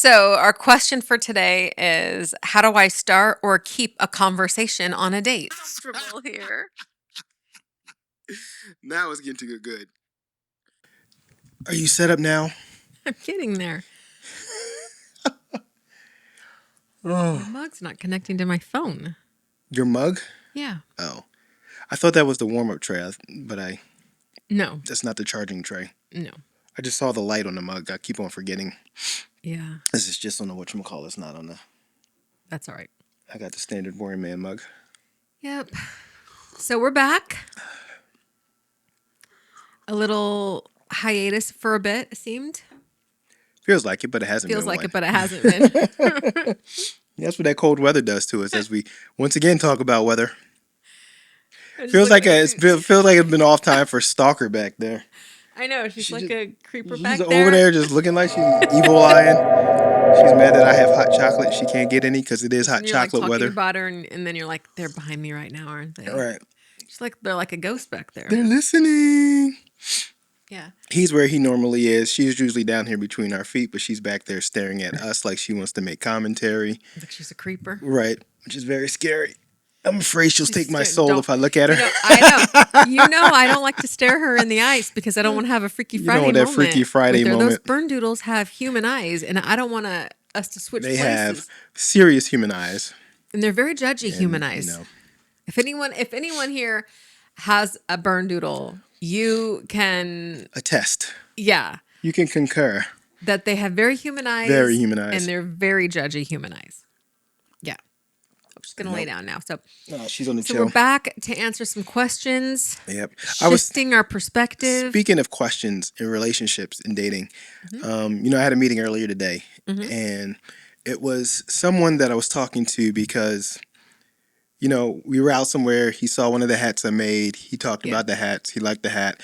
So, our question for today is how do I start or keep a conversation on a date? Comfortable here. Now it's getting to get good. Are you set up now? I'm getting there. My Oh, mug's not connecting to my phone. your mug? Yeah. Oh, I thought that was the warm up tray, but No. that's not the charging tray. No. I just saw the light on the mug. I keep on forgetting. Yeah. This is just on the whatchamacallit. It's not on the. That's all right. I got the standard boring man mug. Yep. So, we're back. A little hiatus for a bit, it seemed. Feels like it, but it hasn't Feels been like one. it, but it hasn't been. That's what that cold weather does to us as we once again talk about weather. I'm just Feels looking like at feels like it's been off time for Stalker back there. I know. She's She like just a creeper she's back over there. there just looking like she's evil eyeing. She's mad that I have hot chocolate. She can't get any because it is hot And you're like chocolate talking weather. about her, and then you're like, they're behind me right now, aren't All they? right. She's like, they're like a ghost back there. They're listening. Yeah. He's where he normally is. She's usually down here between our feet, but she's back there staring at us like she wants to make commentary. Like she's a creeper. Right. Which is very scary. I'm afraid she'll She's take my scared. soul Don't if I look at her. I know. You know I don't like to stare her in the eyes because I don't want to have a Freaky You don't Friday want that Freaky moment Friday with her. Those moment. burn doodles have human eyes, and I don't want us to switch They have places. serious human eyes. And they're very judgy human And, eyes. If anyone here has a burn doodle, you can a test. yeah, You can concur. that they have very human eyes. Very human And eyes. they're very judgy human eyes. Yeah. I'm just gonna lay Nope. down now. So Oh, she's on the So chill. we're back to answer some questions, Yep. I was shifting our perspective. speaking of questions in relationships and dating. Mm-hmm. I had a meeting earlier today, Mm-hmm. and it was someone that I was talking to because we were out somewhere. He saw one of the hats I made. He talked Yeah. about the hats. He liked the hat.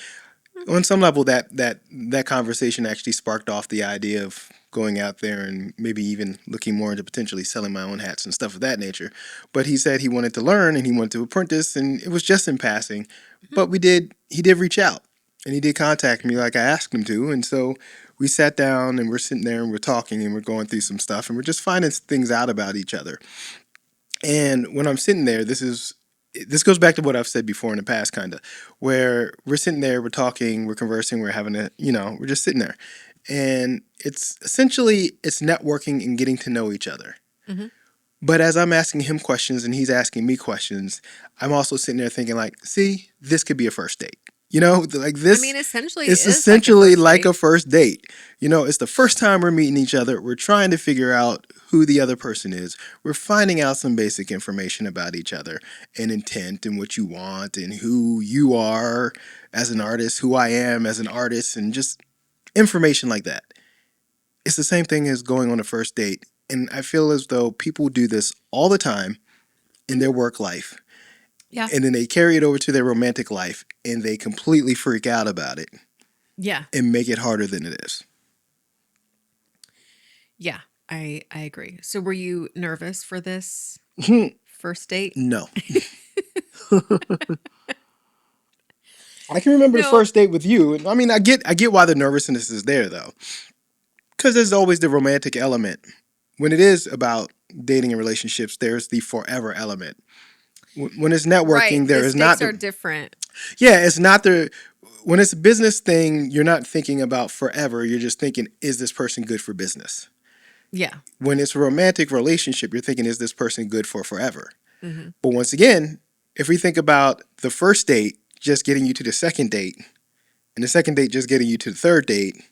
On some level, that conversation actually sparked off the idea of going out there and maybe even looking more into potentially selling my own hats and stuff of that nature. But he said he wanted to learn and he wanted to apprentice, and it was just in passing. But he did reach out and he did contact me like I asked him to, and so we sat down and we're sitting there and we're talking and we're going through some stuff and we're just finding things out about each other. And when I'm sitting there, this goes back to what I've said before in the past, kind of, where we're sitting there, we're talking, we're conversing, we're having we're just sitting there, and it's essentially it's networking and getting to know each other. Mm-hmm. But as I'm asking him questions and he's asking me questions, I'm also sitting there thinking like, see, this could be a first date. Like I this, mean, essentially, it it's is like a essentially first like date. a first date. It's the first time we're meeting each other. We're trying to figure out who the other person is. We're finding out some basic information about each other and intent and what you want and who you are as an artist, who I am as an artist, and just information like that. It's the same thing as going on a first date. And I feel as though people do this all the time in their work life. Yeah. And then they carry it over to their romantic life and they completely freak out about it Yeah. and make it harder than it is. Yeah. I agree. So were you nervous for this first date? No. I can remember the No. first date with you. And I mean, I get why the nervousness is there though. Cuz there's always the romantic element. When it is about dating and relationships, there's the forever element. When it's networking, Right. there The is not stakes are the different. yeah, it's not the when it's a business thing, you're not thinking about forever. You're just thinking, is this person good for business? Yeah. When it's a romantic relationship, you're thinking, is this person good for forever? Mm-hmm. But once again, if we think about the first date just getting you to the second date, and the second date just getting you to the third date,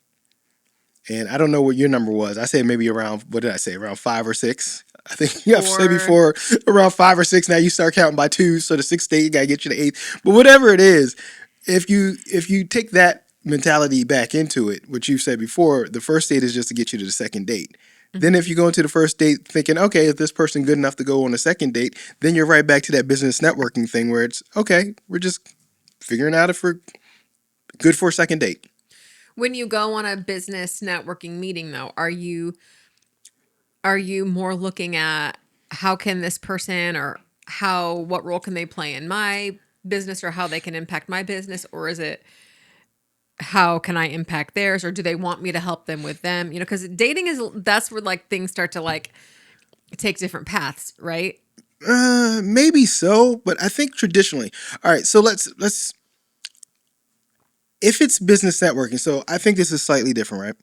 and I don't know what your number was. I said maybe around, what did I say, around 5 or 6? I think you have said before around 5 or 6. Now you start counting by twos, so the sixth date, you got to get you to eighth. But whatever it is, if you take that mentality back into it, what you've said before, the first date is just to get you to the second date. Then if you go into the first date thinking, okay, is this person good enough to go on a second date? Then you're right back to that business networking thing where it's, okay, we're just figuring out if we're good for a second date. When you go on a business networking meeting though, are you more looking at how can this person or what role can they play in my business or how they can impact my business, or is it how can I impact theirs, or do they want me to help them with them? Because dating that's where like things start to like take different paths, right? Maybe so, but I think traditionally. All right, so let's if it's business networking, so I think this is slightly different, right?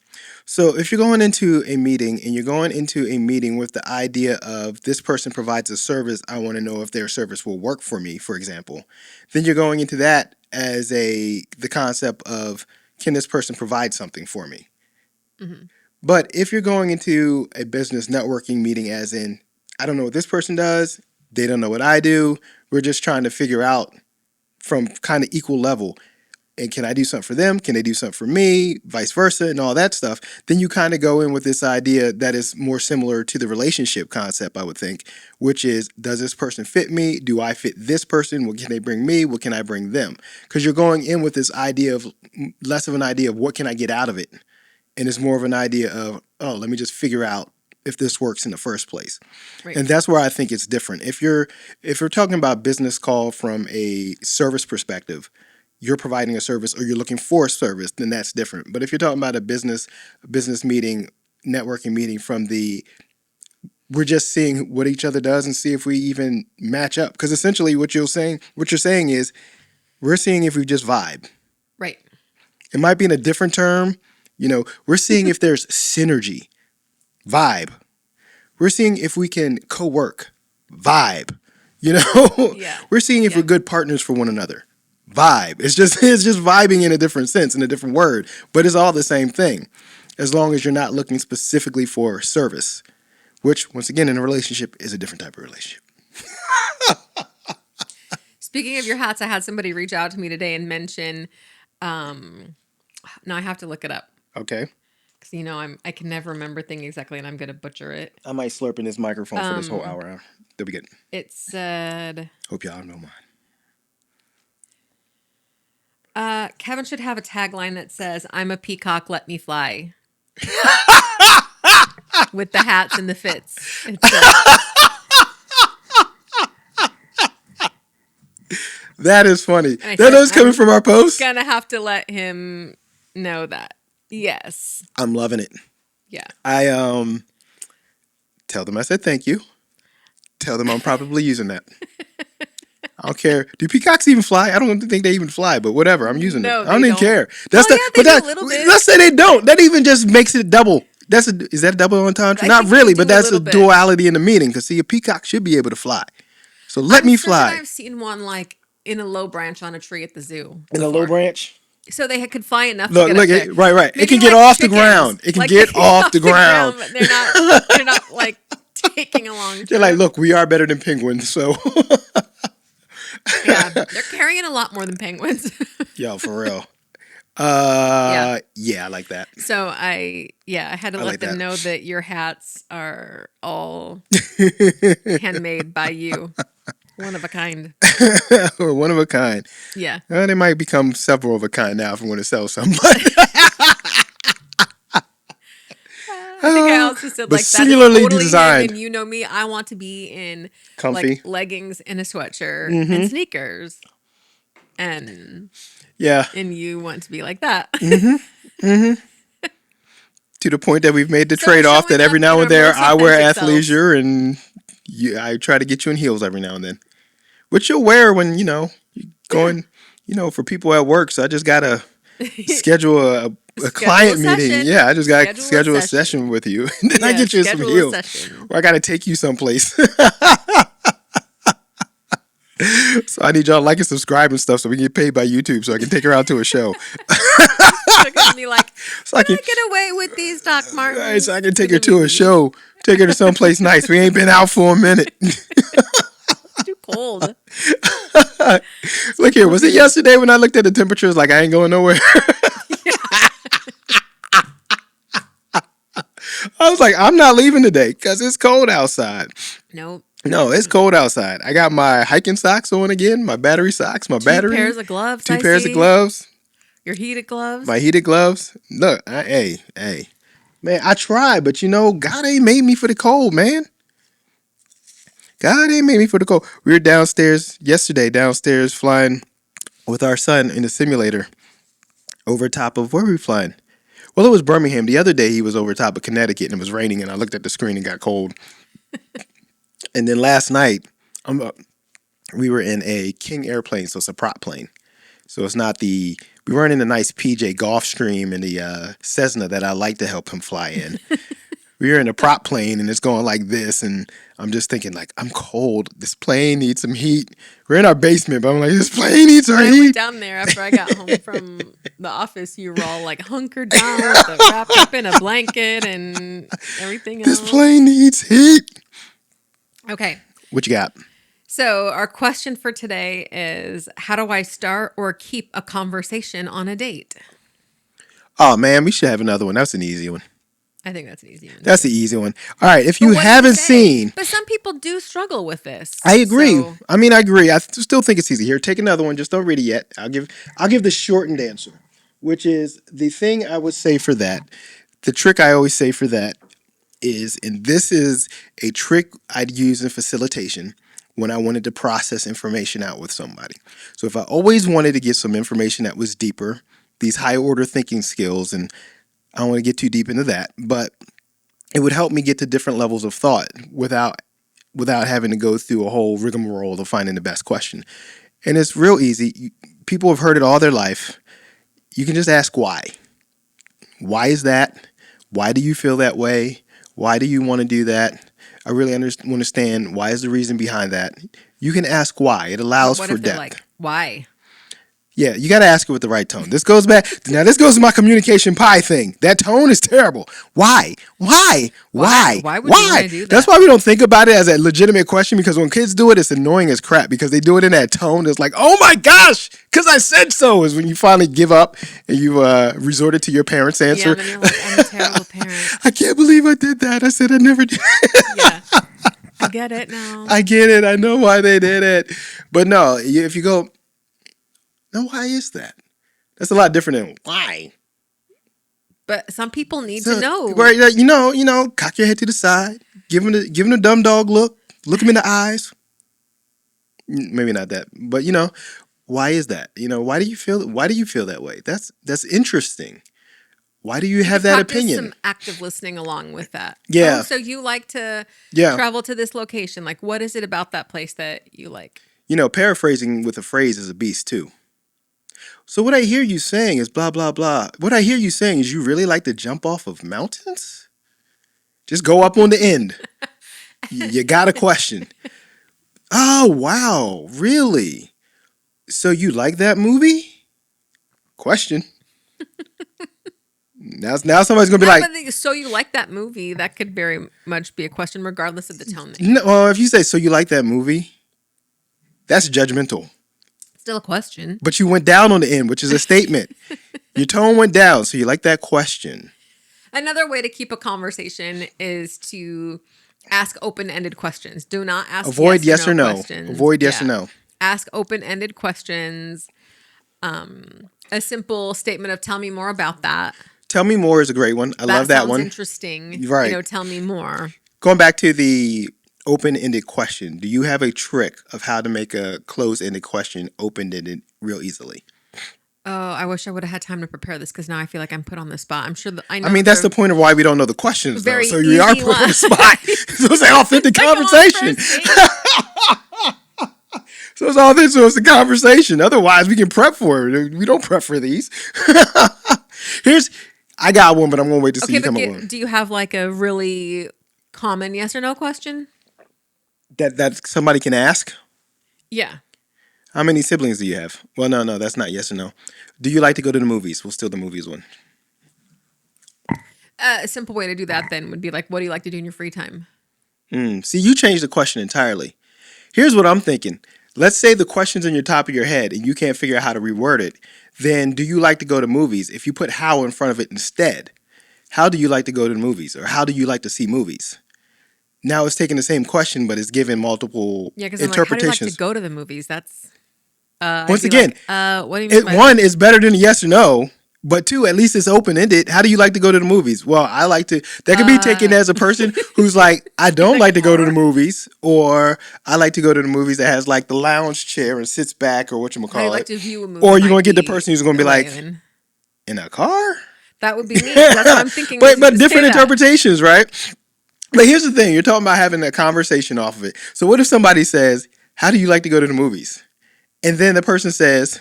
So if you're going into a meeting and you're going into a meeting with the idea of this person provides a service, I want to know if their service will work for me, for example, then you're going into that as the concept of can this person provide something for me? Mm-hmm. But if you're going into a business networking meeting, as in, I don't know what this person does, they don't know what I do, we're just trying to figure out from kind of equal level. And can I do something for them? Can they do something for me? Vice versa, and all that stuff. Then you kind of go in with this idea that is more similar to the relationship concept, I would think, which is, does this person fit me? Do I fit this person? What can they bring me? What can I bring them? Because you're going in with this idea of less of an idea of what can I get out of it, and it's more of an idea of, oh, let me just figure out if this works in the first place. Right. And that's where I think it's different. If you're talking about business call from a service perspective, you're providing a service or you're looking for a service, then that's different. But if you're talking about a business meeting, networking meeting from the we're just seeing what each other does and see if we even match up. Because essentially what you're saying is we're seeing if we just vibe. Right. It might be in a different term. We're seeing if there's synergy, vibe. We're seeing if we can co-work, vibe. Yeah. We're seeing if we're good partners for one another, vibe. It's just vibing in a different sense, in a different word, but it's all the same thing, as long as you're not looking specifically for service, which once again in a relationship is a different type of relationship. Speaking of your hats, I had somebody reach out to me today and mention. Now I have to look it up. Okay. Because I can never remember things exactly, and I'm gonna butcher it. I might slurp in this microphone for this whole hour. That'll be good. It said, Hope y'all don't mind. Kevin should have a tagline that says, "I'm a peacock, let me fly." With the hats and the fits. That is funny. That said, was coming from our post. Gonna have to let him know that. Yes. I'm loving it. Yeah. I tell them I said thank you. Tell them I'm probably using that. I don't care. Do peacocks even fly? I don't think they even fly, but whatever. I'm using it. I don't even care. That's they do a little bit. Let's say they don't. That even just makes it double. Is that a double entendre? Not really, but that's a duality in the meaning. Because see, a peacock should be able to fly. So let me fly. I've seen one like in a low branch on a tree at the zoo. In a low branch? So they could fly enough to get up there. Right. It can get off the ground. It can get off the ground. But they're not like taking a long trip. They're like, look, we are better than penguins, so. Yeah, they're carrying a lot more than penguins. Yo, for real. Yeah, I like that. So I had to let them know that your hats are all handmade by you. One of a kind. One of a kind. Yeah. They might become several of a kind now if we want to sell somebody. I think I also said but like singularly totally designed. And you know me, I want to be in comfy like leggings and a sweatshirt and sneakers. And and you want to be like that. To the point that we've made the trade-off that every now and then I wear athleisure and I try to get you in heels every now and then. Which you'll wear when, you're going, for people at work. So I just got to schedule a client meeting. Yeah, I just got to schedule a session with you. And then I get you some heels. Or I got to take you someplace. So I need y'all to like and subscribe and stuff so we can get paid by YouTube so I can take her out to a show. Be like, so I can get away with these Doc Martens. Right, so I can take her to a show. Take her to someplace nice. We ain't been out for a minute. Too cold. Look here, was it yesterday when I looked at the temperatures like I ain't going nowhere? I was like, I'm not leaving today because it's cold outside. Nope. No, it's cold outside. I got my hiking socks on again, my battery socks, my battery. 2 pairs of gloves. 2 pairs of gloves. Your heated gloves. My heated gloves. Look, hey. Man, I try, but God ain't made me for the cold, man. God ain't made me for the cold. We were downstairs flying with our son in the simulator over top of, where were we flying? Well, it was Birmingham. The other day he was over top of Connecticut and it was raining and I looked at the screen and got cold. And then last night, we were in a King airplane, so it's a prop plane. So it's not we weren't in a nice PJ Gulfstream in the Cessna that I like to help him fly in. We were in a prop plane and it's going like this, and I'm just thinking like, I'm cold. This plane needs some heat. We're in our basement, but I'm like, this plane needs some heat. I went down there after I got home from the office. You were all like hunkered down, wrapped up in a blanket and everything else. This plane needs heat. Okay. What you got? So our question for today is, how do I start or keep a conversation on a date? Oh, man, we should have another one. That's an easy one. I think that's an easy one. That's the easy one. All right, if you haven't seen... But some people do struggle with this. I agree. So. I mean, I agree. I still think it's easy. Here, take another one. Just don't read it yet. I'll give the shortened answer, which is the thing I would say for that. The trick I always say for that is, and this is a trick I'd use in facilitation when I wanted to process information out with somebody. So if I always wanted to get some information that was deeper, these high order thinking skills, and I don't want to get too deep into that, but it would help me get to different levels of thought without having to go through a whole rigmarole of finding the best question. And it's real easy. People have heard it all their life. You can just ask why. Why is that? Why do you feel that way? Why do you want to do that? I really understand why is the reason behind that. You can ask why. It allows for depth. Like, why? Yeah, you got to ask it with the right tone. This goes to my communication pie thing. That tone is terrible. Why? Why would you want to do that? That's why we don't think about it as a legitimate question, because when kids do it, it's annoying as crap because they do it in that tone. It's like, oh my gosh, because I said so, is when you finally give up and you resorted to your parents' answer. Yeah, then you're like, I'm a terrible parent. I can't believe I did that. I said I never did. Yeah. I get it now. I get it. I know why they did it. But no, if you go... Now, why is that? That's a lot different than why. But some people need to know. Right, you know, cock your head to the side, give him a dumb dog look him in the eyes. Maybe not that, but why is that? Why do you feel that way? That's interesting. Why do you have that opinion? Some active listening along with that. Yeah. Oh, so you like to travel to this location? Like, what is it about that place that you like? Paraphrasing with a phrase is a beast too. So what I hear you saying is blah, blah, blah. What I hear you saying is you really like to jump off of mountains? Just go up on the end. You got a question. Oh, wow. Really? So you like that movie? Question. Now somebody's going to be like... So you like that movie? That could very much be a question regardless of the tone. No, if you say, so you like that movie? That's judgmental. Still a question. But you went down on the end, which is a statement. Your tone went down, so you like that question. Another way to keep a conversation is to ask open-ended questions. Do not ask avoid yes or no. Questions. Avoid yes or no. Ask open-ended questions. A simple statement of "Tell me more about that." Tell me more is a great one. I love that one. Interesting. Right. Tell me more. Going back to the open-ended question. Do you have a trick of how to make a closed-ended question open-ended real easily? Oh, I wish I would have had time to prepare this because now I feel like I'm put on the spot. I'm sure that I know. I mean, that's the point of why we don't know the questions, though. So you are put on the spot. So it's an authentic conversation. So it's a conversation. Otherwise, we can prep for it. We don't prep for these. I got one, but I'm going to wait to see you come up with one. Do you have like a really common yes or no question? That somebody can ask? Yeah. How many siblings do you have? Well, no, that's not yes or no. Do you like to go to the movies? We'll steal the movies one. A simple way to do that then would be like, what do you like to do in your free time? See, you changed the question entirely. Here's what I'm thinking. Let's say the question's in your top of your head and you can't figure out how to reword it. Then do you like to go to movies? If you put how in front of it instead, how do you like to go to the movies? Or how do you like to see movies? Now it's taking the same question, but it's given multiple interpretations. Like, how do you like to go to the movies? That's once again, what do you mean one is better than a yes or no, but two, at least it's open-ended. How do you like to go to the movies? Well, I like to. That could be taken as a person who's like, I don't like to go to the movies, or I like to go to the movies that has like the lounge chair and sits back, or whatchamacallit. I like to view a movie. Or you're gonna get the person who's gonna be like, and In a car? That would be me. That's what I'm thinking. But different interpretations, right? But here's the thing. You're talking about having a conversation off of it. So what if somebody says, how do you like to go to the movies? And then the person says,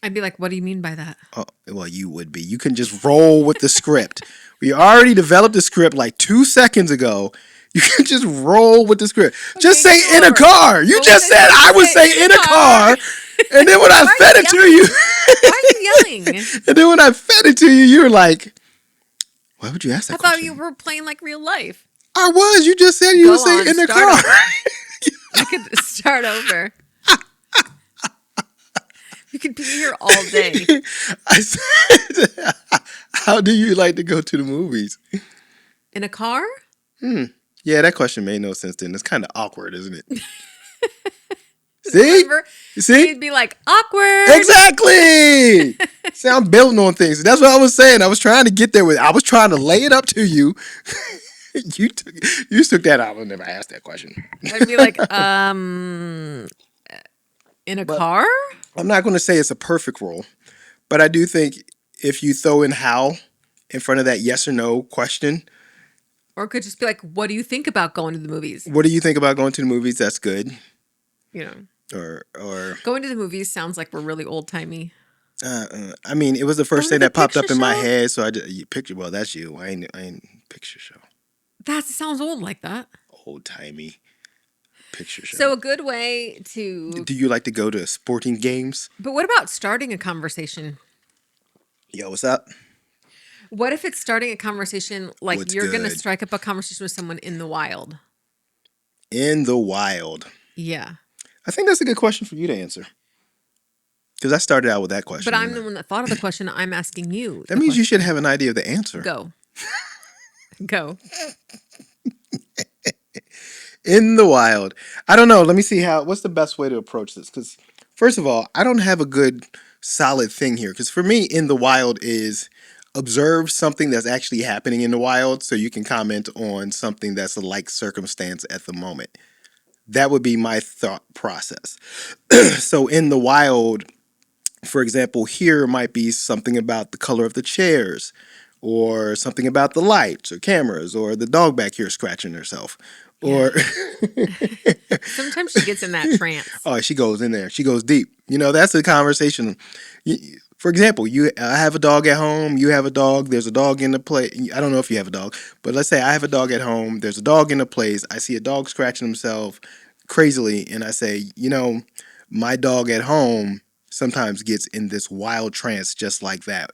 I'd be like, what do you mean by that? oh, well, you would be. You can just roll with the script. We already developed the script like 2 seconds ago. You can just roll with the script. Okay, just say sure. In a car. You just said I would say in a car. And then when I fed it to you. Why are you yelling? And then when I fed it to you, you were like, why would you ask that question? I thought you were playing like real life. I was. You just said you would say in the car. I could start over. You could be here all day. I said, how do you like to go to the movies? In a car? Yeah, that question made no sense then. It's kind of awkward, isn't it? See? Remember? See? You'd be like, awkward. Exactly. See, I'm building on things. That's what I was saying. I was trying to get there with I was trying to lay it up to you. You took that out. I never asked that question. I'd be like, in a car? I'm not going to say it's a perfect rule, but I do think if you throw in how in front of that yes or no question. Or it could just be like, what do you think about going to the movies? What do you think about going to the movies? That's good. You know. Or going to the movies sounds like we're really old-timey. I mean, it was the first thing that popped up in my head, so I just picture. Well, that's you. I ain't picture show. That sounds old like that. Old-timey picture show. So a good way to. Do you like to go to sporting games? But what about starting a conversation? Yo, what's up? What if it's starting a conversation like you're going to strike up a conversation with someone in the wild? In the wild. Yeah. I think that's a good question for you to answer. Because I started out with that question. But I'm the one that thought of the question. I'm asking you. That means you should have an idea of the answer. Go. Go. In the wild. I don't know. Let me see what's the best way to approach this? Because first of all, I don't have a good solid thing here. Because for me, in the wild is observe something that's actually happening in the wild so you can comment on something that's a like circumstance at the moment. That would be my thought process. So in the wild, for example, here might be something about the color of the chairs or something about the lights or cameras or the dog back here scratching herself. Yeah. Or sometimes she gets in that trance. Oh, she goes in there. She goes deep. You know, that's a conversation. For example, I have a dog at home. You have a dog. There's a dog in the place. I don't know if you have a dog, but let's say I have a dog at home. There's a dog in the place. I see a dog scratching himself crazily, and I say, you know, my dog at home sometimes gets in this wild trance just like that.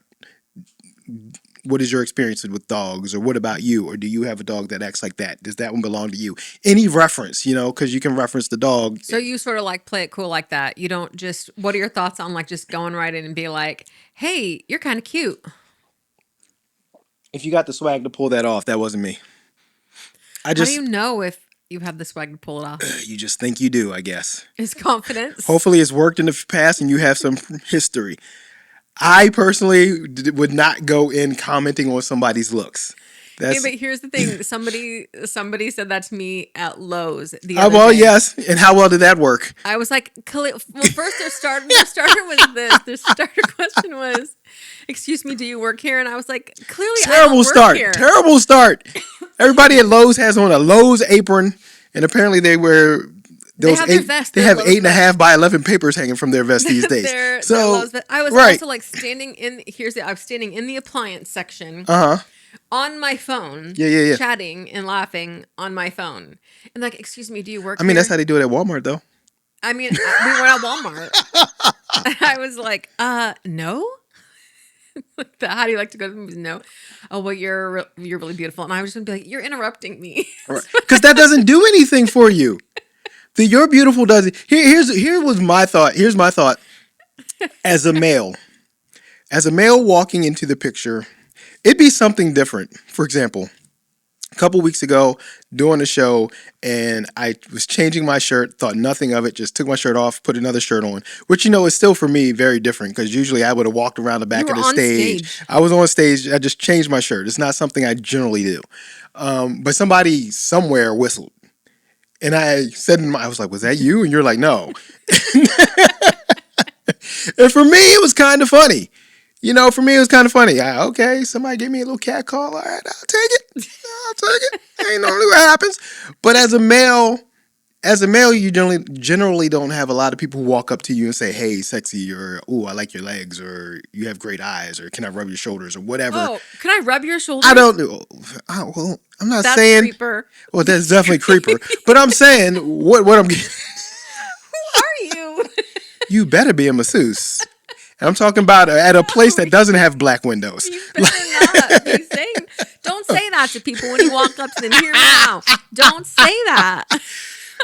What is your experience with dogs, or what about you? Or do you have a dog that acts like that? Does that one belong to you? Any reference, you know, because you can reference the dog. So you sort of like play it cool like that. You don't just, what are your thoughts on like just going right in and be like, hey, you're kind of cute. If you got the swag to pull that off, that wasn't me. How do you know if you have the swag to pull it off? You just think you do, I guess. It's confidence. Hopefully it's worked in the past and you have some history. I personally would not go in commenting on somebody's looks. But here's the thing. Somebody said that to me at Lowe's the other day. Yes. And how well did that work? I was like, well, first their starter was this. Their starter question was, excuse me, do you work here? And I was like, clearly I don't work here. Terrible start. Everybody at Lowe's has on a Lowe's apron, and apparently they wear those they have they have 8.5 by 11 papers hanging from their vest these days. I was also like standing in. I was standing in the appliance section. On my phone, chatting and laughing on my phone, and like, excuse me, do you work? I mean, that's how they do it at Walmart, though. I mean, we were at Walmart. I was like, no. How do you like to go to the movies? No. Oh, well, you're really beautiful, and I was just gonna be like, you're interrupting me, because that doesn't do anything for you. The you're beautiful doesn't. Here was my thought. Here's my thought. As a male walking into the picture, it'd be something different. For example, a couple weeks ago doing a show, and I was changing my shirt, thought nothing of it, just took my shirt off, put another shirt on, which, you know, is still for me very different because usually I would have walked around the back of the stage. I was on stage. I just changed my shirt. It's not something I generally do. But somebody somewhere whistled. And I said, I was like, was that you? And you're like, no. And for me, it was kind of funny. You know, for me, it was kind of funny. Okay, somebody gave me a little cat call. All right, I'll take it. I'll take it. Ain't normally what happens. But as a male, you generally don't have a lot of people who walk up to you and say, "Hey, sexy," or "Ooh, I like your legs," or "You have great eyes," or "Can I rub your shoulders?" or whatever. Oh, can I rub your shoulders? I don't know. Well, I'm not That's saying. creeper. Well, that's definitely creeper. But I'm saying what I'm getting. Who are you? You better be a masseuse. And I'm talking about at a place that doesn't have black windows. You better not be saying. Don't say that to people when you walk up to them. Here now. Don't say that.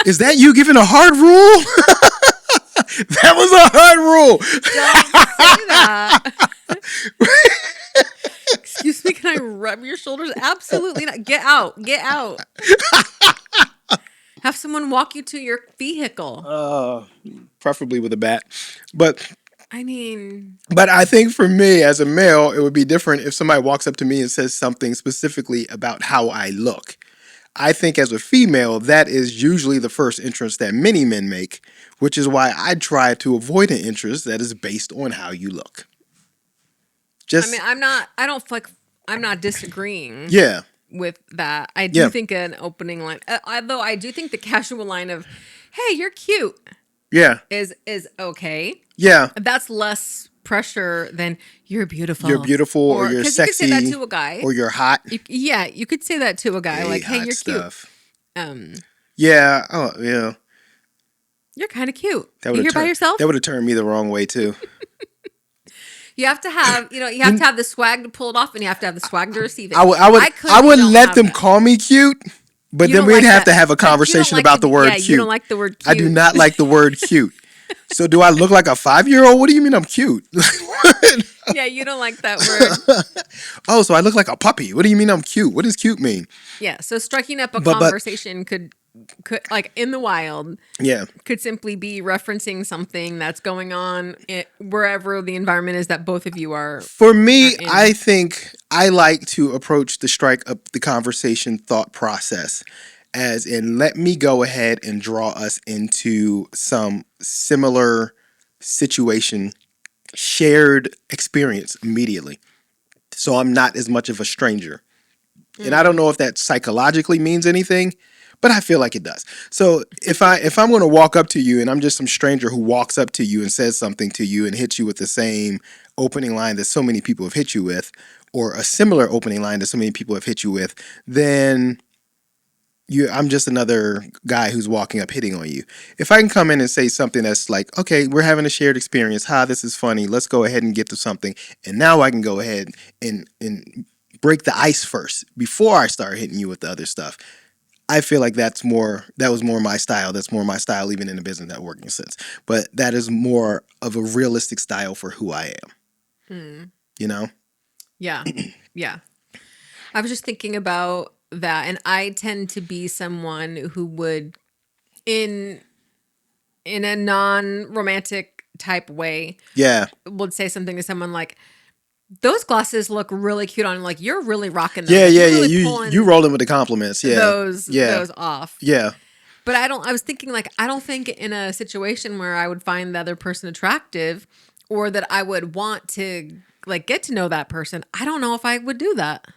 Is that you giving a hard rule? That was a hard rule. Don't say that. Excuse me, can I rub your shoulders? Absolutely not. Get out. Get out. Have someone walk you to your vehicle. Preferably with a bat. But I mean, I think for me as a male, it would be different if somebody walks up to me and says something specifically about how I look. I think as a female, that is usually the first entrance that many men make, which is why I try to avoid an entrance that is based on how you look. I mean, I'm not disagreeing. Yeah. With that, I do think an opening line, although I do think the casual line of, "Hey, you're cute," is okay. Yeah, that's less pressure than "You're beautiful." You're beautiful, or you're sexy, you could say that to a guy, or you're hot. You could say that to a guy, like, "Hey, you're stuff. cute." Yeah. Oh, yeah. You're kind of cute. You here by yourself? That would have turned me the wrong way too. You have to have, to have the swag to pull it off, and you have to have the swag to receive it. I would let them call me cute, but then we'd have to have a conversation about the word cute. You don't like the word cute. I do not like the word cute. So do I look like a 5-year-old? What do you mean I'm cute? Yeah, you don't like that word. Oh, so I look like a puppy. What do you mean I'm cute? What does cute mean? Yeah, so striking up a conversation could like in the wild, could simply be referencing something that's going on wherever the environment is that both of you are. For me, I think I like to approach the strike up the conversation thought process as in, let me go ahead and draw us into some similar situation, shared experience immediately. So I'm not as much of a stranger. And I don't know if that psychologically means anything, but I feel like it does. So if I'm going to walk up to you and I'm just some stranger who walks up to you and says something to you and hits you with the same opening line that so many people have hit you with, or a similar opening line that so many people have hit you with, then I'm just another guy who's walking up hitting on you. If I can come in and say something that's like, okay, we're having a shared experience. Hi, this is funny. Let's go ahead and get to something. And now I can go ahead and break the ice first before I start hitting you with the other stuff. I feel like that was more my style. That's more my style, even in the business networking sense. But that is more of a realistic style for who I am. You know? Yeah. Yeah. I was just thinking about that. And I tend to be someone who would, in a non-romantic type way, would say something to someone like, "Those glasses look really cute on. Like, you're really rocking them." Yeah, really You rolling with the compliments. Yeah, those off. Yeah, but I was thinking, like, I don't think in a situation where I would find the other person attractive, or that I would want to like get to know that person. I don't know if I would do that.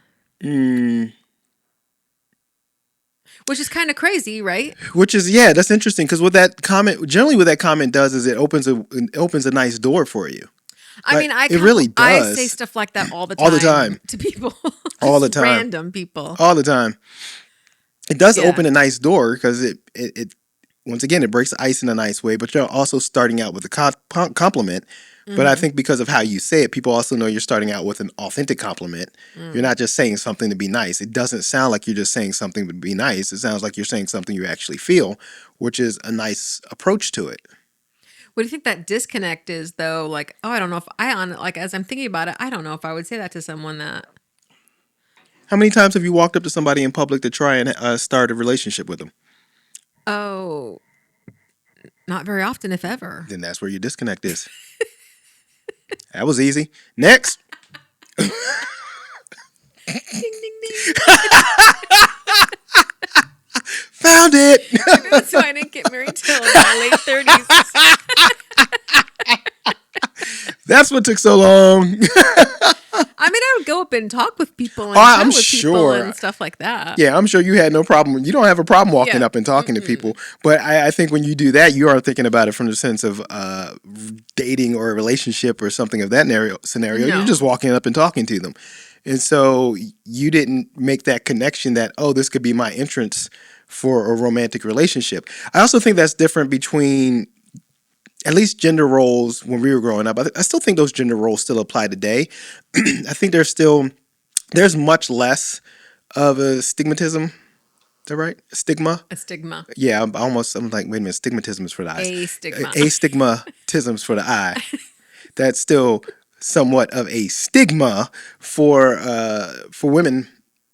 Which is kind of crazy, right? Which is that's interesting, because what that comment does is it opens a nice door for you. I mean, it really does. I say stuff like that all the time. All the time. To people. All the time. Random people. All the time. It does open a nice door, because it once again, it breaks the ice in a nice way, but you're also starting out with a compliment. But I think because of how you say it, people also know you're starting out with an authentic compliment. You're not just saying something to be nice. It doesn't sound like you're just saying something to be nice. It sounds like you're saying something you actually feel, which is a nice approach to it. What do you think that disconnect is, though? Like, I don't know if as I'm thinking about it, I don't know if I would say that to someone that. How many times have you walked up to somebody in public to try and start a relationship with them? Oh, not very often, if ever. Then that's where your disconnect is. That was easy. Next. Ding, ding, ding. Found it. That's why I didn't get married till my late 30s. That's what took so long. I mean, I would go up and talk with people and chat I'm with people sure. and stuff like that. Yeah, I'm sure you had no problem. You don't have a problem walking Yeah. up and talking to people. But I think when you do that, you are thinking about it from the sense of dating or a relationship or something of that scenario. You're No. just walking up and talking to them. And so you didn't make that connection that, oh, this could be my entrance for a romantic relationship. I also think that's different between at least gender roles when we were growing up. I still think those gender roles still apply today. I think there's much less of a stigmatism. Is that right? Stigma? A stigma. Yeah, I'm like, wait a minute, stigmatism is for the eyes. A stigma. Astigmatism is for the eye. That's still somewhat of a stigma for women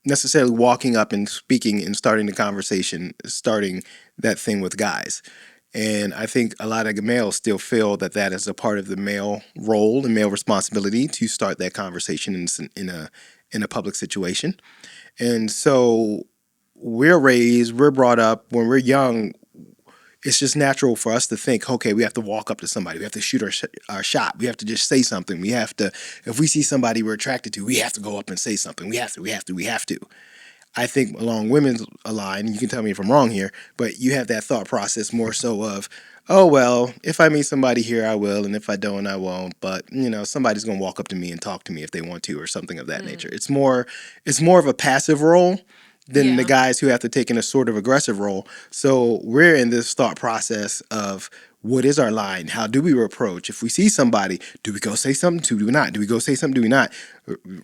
necessarily walking up and speaking and starting the conversation, starting that thing with guys. And I think a lot of males still feel that is a part of the male role and male responsibility to start that conversation in a public situation. And so we're brought up when we're young. It's just natural for us to think, okay, we have to walk up to somebody. We have to shoot our shot. We have to just say something. We have to, if we see somebody we're attracted to, we have to go up and say something. We have to. I think along women's line, you can tell me if I'm wrong here, but you have that thought process more so of, oh, well, if I meet somebody here, I will. And if I don't, I won't. But, somebody's going to walk up to me and talk to me if they want to or something of that nature. It's more of a passive role than the guys who have to take in a sort of aggressive role. So we're in this thought process of what is our line? How do we approach? If we see somebody, do we go say something? Do we not? Do we go say something? Do we not?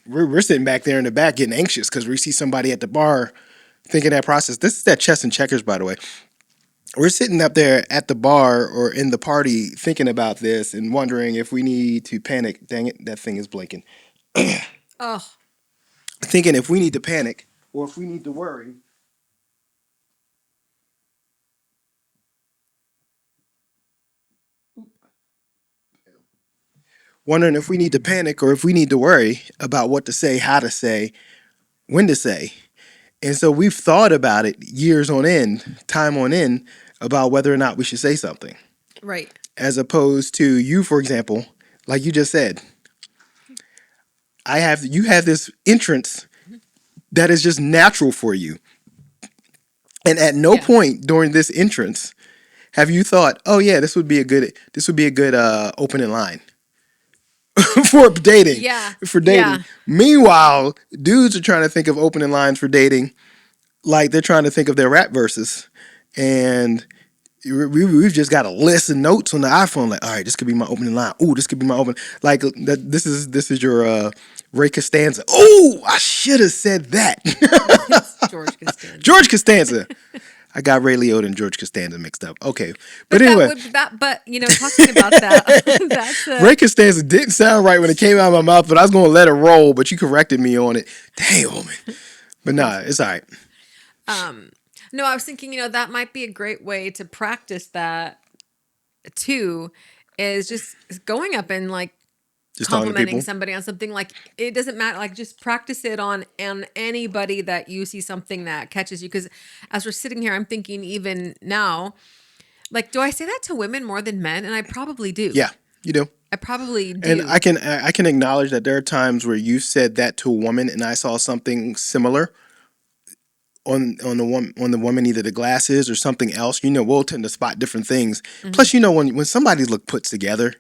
We're sitting back there in the back getting anxious because we see somebody at the bar thinking that process. This is that chess and checkers, by the way. We're sitting up there at the bar or in the party thinking about this and wondering if we need to panic. Dang it, that thing is blinking. Oh. Thinking if we need to panic or if we need to worry. Wondering if we need to panic or if we need to worry about what to say, how to say, when to say. And so we've thought about it years on end, time on end, about whether or not we should say something. Right. As opposed to you, for example, like you just said, you have this entrance that is just natural for you. And at no point during this entrance have you thought, oh yeah, this would be a good opening line. For dating. Yeah. For dating. Yeah. Meanwhile, dudes are trying to think of opening lines for dating like they're trying to think of their rap verses. And we've just got a list of notes on the iPhone. Like, all right, this could be my opening line. Ooh, this could be my opening. Like, this is your Ray Costanza. Oh, I should have said that. George Costanza. George Costanza. I got Ray Liotta and George Costanza mixed up. Okay, but anyway, talking about that, that's Ray Costanza didn't sound right when it came out of my mouth, but I was going to let it roll. But you corrected me on it. Damn, man. But nah, it's all right. No, I was thinking, that might be a great way to practice that too. Is just going up and like Just talking to complimenting people. somebody on something. Like, it doesn't matter. Like, just practice it on anybody that you see something that catches you. Because as we're sitting here, I'm thinking even now, like, do I say that to women more than men? And I probably do. Yeah, you do. I probably do. And I can acknowledge that there are times where you said that to a woman, and I saw something similar on the woman, either the glasses or something else. We'll tend to spot different things. Mm-hmm. Plus, when somebody's look put together,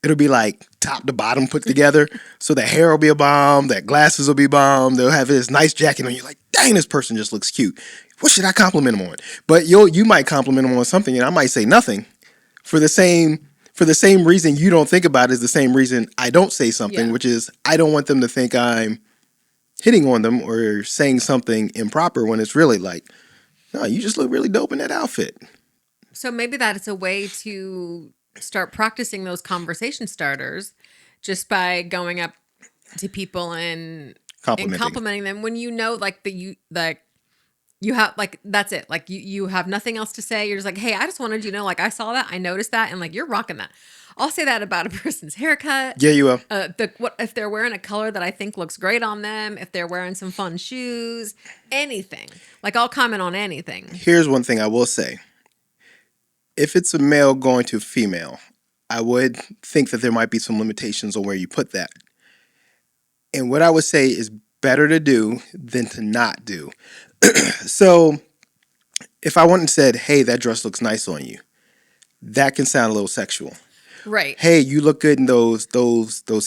it'll be like top to bottom put together. So the hair will be a bomb, that glasses will be bomb. They'll have this nice jacket on. You're like, dang, this person just looks cute. What should I compliment them on? But you might compliment them on something, and I might say nothing for the same reason you don't think about it is the same reason I don't say something, which is I don't want them to think I'm hitting on them or saying something improper when it's really like, no, you just look really dope in that outfit. So maybe that is a way to start practicing those conversation starters just by going up to people and complimenting them when you have like, that's it. Like you have nothing else to say. You're just like, hey, I just wanted you to know, like, I saw that, I noticed that, and like, you're rocking that. I'll say that about a person's haircut. Yeah, you will. What if they're wearing a color that I think looks great on them? If they're wearing some fun shoes, anything. Like, I'll comment on anything. Here's one thing I will say: if it's a male going to female, I would think that there might be some limitations on where you put that. And what I would say is better to do than to not do. So if I went and said, hey, that dress looks nice on you, that can sound a little sexual. Right. Hey, you look good in those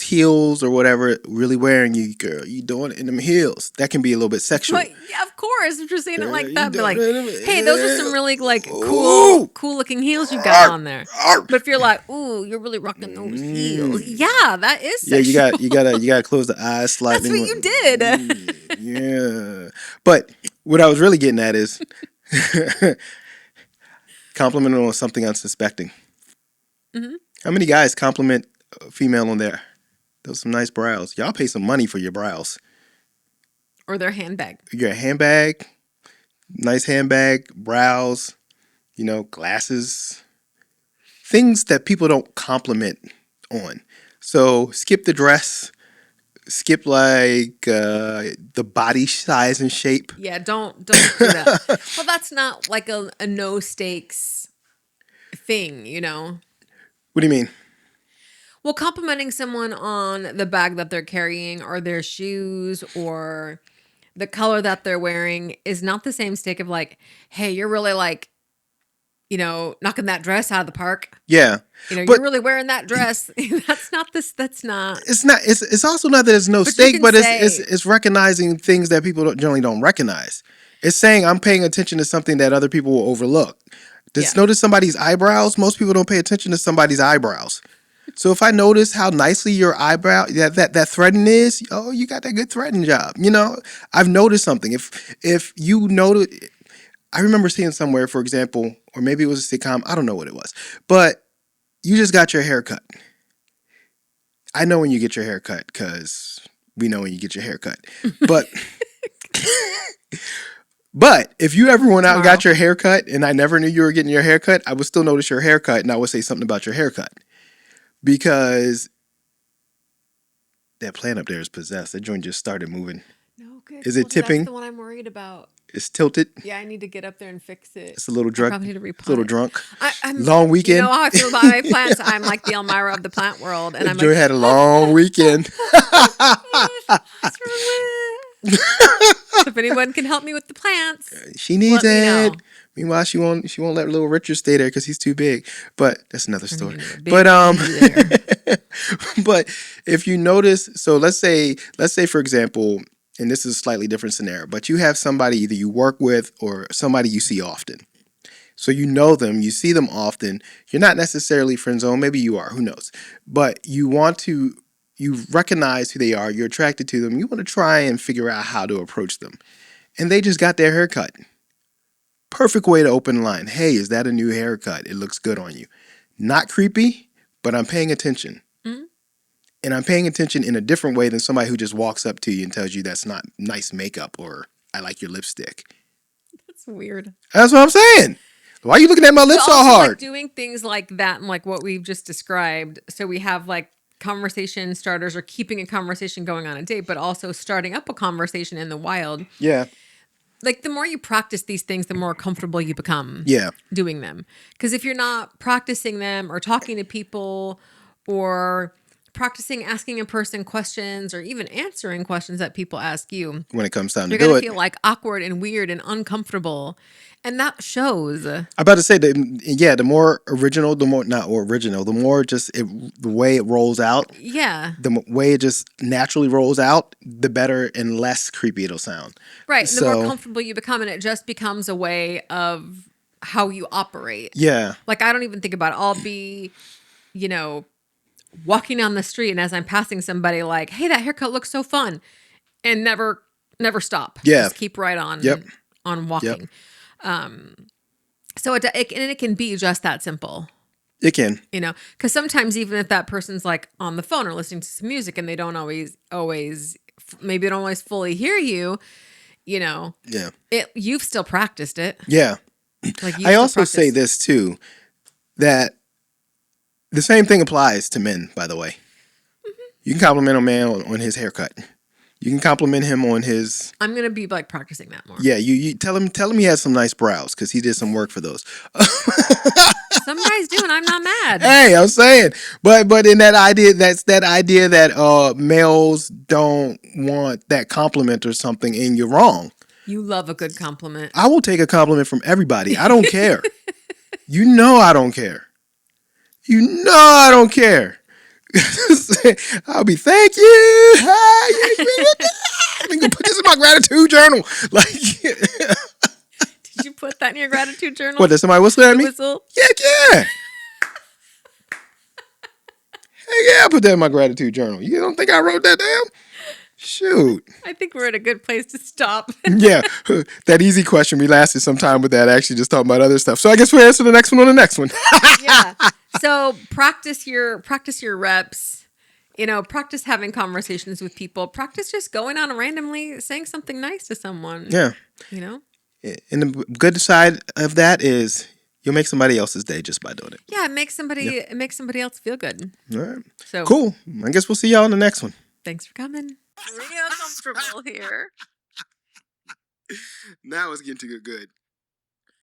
heels or whatever. Really wearing you, girl. You doing it in them heels. That can be a little bit sexual. But yeah, of course, if you're saying it like You that, be like, doing it in them hey, those are some really like Ooh. cool looking heels you got on there. But if you're like, ooh, you're really rocking those heels, yeah, that is sexual. Yeah, you gotta close the eyes slightly. That's what you did. Yeah. But what I was really getting at is complimenting on something unsuspecting. Mm-hmm. How many guys compliment a female on those some nice brows? Y'all pay some money for your brows. Or their handbag. Your handbag, nice handbag, brows, glasses, things that people don't compliment on. So skip the dress, skip like the body size and shape. Yeah, don't do that. Well, that's not like a no stakes thing, What do you mean? Well, complimenting someone on the bag that they're carrying or their shoes or the color that they're wearing is not the same stake of like, hey, you're really like, knocking that dress out of the park. Yeah. You're really wearing that dress. That's not. It's not. It's also not that there's no stake, but it's recognizing things that people generally don't recognize. It's saying I'm paying attention to something that other people will overlook. Notice somebody's eyebrows? Most people don't pay attention to somebody's eyebrows. So if I notice how nicely your eyebrow, that threading is, you got that good threading job. I've noticed something. If you notice, I remember seeing somewhere, for example, or maybe it was a sitcom, I don't know what it was, but you just got your hair cut. I know when you get your hair cut because we know when you get your hair cut. But but if you ever went out and got your hair cut and I never knew you were getting your hair cut, I would still notice your haircut and I would say something about your haircut. Because that plant up there is possessed. That joint just started moving. No, good. Is it tipping? That's the one I'm worried about. It's tilted. Yeah, I need to get up there and fix it. It's a little drunk. I probably need to repot It's a little it. drunk. I'm long weekend. You know how I feel about my plants. I'm like the Elmira of the plant world, and I'm Joy like, had a long weekend. if anyone can help me with the plants, she needs let me it. know. Meanwhile, she won't let little Richard stay there because he's too big. But that's another story. But but if you notice, so let's say for example, and this is a slightly different scenario, but you have somebody either you work with or somebody you see often. So you know them, you see them often. You're not necessarily friend zone, maybe you are, who knows? But you recognize who they are, you're attracted to them, you want to try and figure out how to approach them. And they just got their haircut. Perfect way to open the line. Hey, is that a new haircut? It looks good on you. Not creepy, but I'm paying attention. Mm-hmm. And I'm paying attention in a different way than somebody who just walks up to you and tells you that's not nice makeup or I like your lipstick. That's weird. That's what I'm saying. Why are you looking at my lips all hard? Like doing things like that and like what we've just described. So we have like conversation starters or keeping a conversation going on a date, but also starting up a conversation in the wild. Yeah. Like the more you practice these things, the more comfortable you become doing them. Because if you're not practicing them or talking to people or practicing asking a person questions or even answering questions that people ask you, when it comes time to do it, you're going to feel like awkward and weird and uncomfortable. And that shows. I'm about to say that, the more original, the more just the way it rolls out. Yeah. The way it just naturally rolls out, the better and less creepy it'll sound. Right. So, the more comfortable you become, and it just becomes a way of how you operate. Yeah. Like, I don't even think about it. I'll be, walking down the street, and as I'm passing somebody, like, hey, that haircut looks so fun. And never stop. Yeah. Just keep right on, on walking. Yep. So it can be just that simple. It can, because sometimes even if that person's like on the phone or listening to some music and they don't always maybe they don't always fully hear you, you've still practiced it. Yeah. Like I also say this too, that the same thing applies to men, by the way. Mm-hmm. You can compliment a man on his haircut. You can compliment him on his. I'm gonna be like practicing that more. Yeah, you tell him he has some nice brows because he did some work for those. Some guys do, and I'm not mad. Hey, I'm saying, but in that idea, that's that idea that males don't want that compliment or something, and you're wrong. You love a good compliment. I will take a compliment from everybody. I don't care. You know I don't care. You know I don't care. I'll be thank you. I'm gonna put this in my gratitude journal. Like, Did you put that in your gratitude journal? what? Did somebody whistle at me? Whistle? Yeah. Hey, yeah, I put that in my gratitude journal. You don't think I wrote that down? Shoot. I think we're at a good place to stop. Yeah, that easy question. We lasted some time with that, actually, just talking about other stuff. So I guess we'll answer the next one on the next one. Yeah. So practice your reps. Practice having conversations with people. Practice just going on and randomly saying something nice to someone. Yeah. And the good side of that is you'll make somebody else's day just by doing it. Yeah, it makes somebody else feel good. All right. So cool. I guess we'll see y'all in the next one. Thanks for coming. Real comfortable here. Now it's getting too good.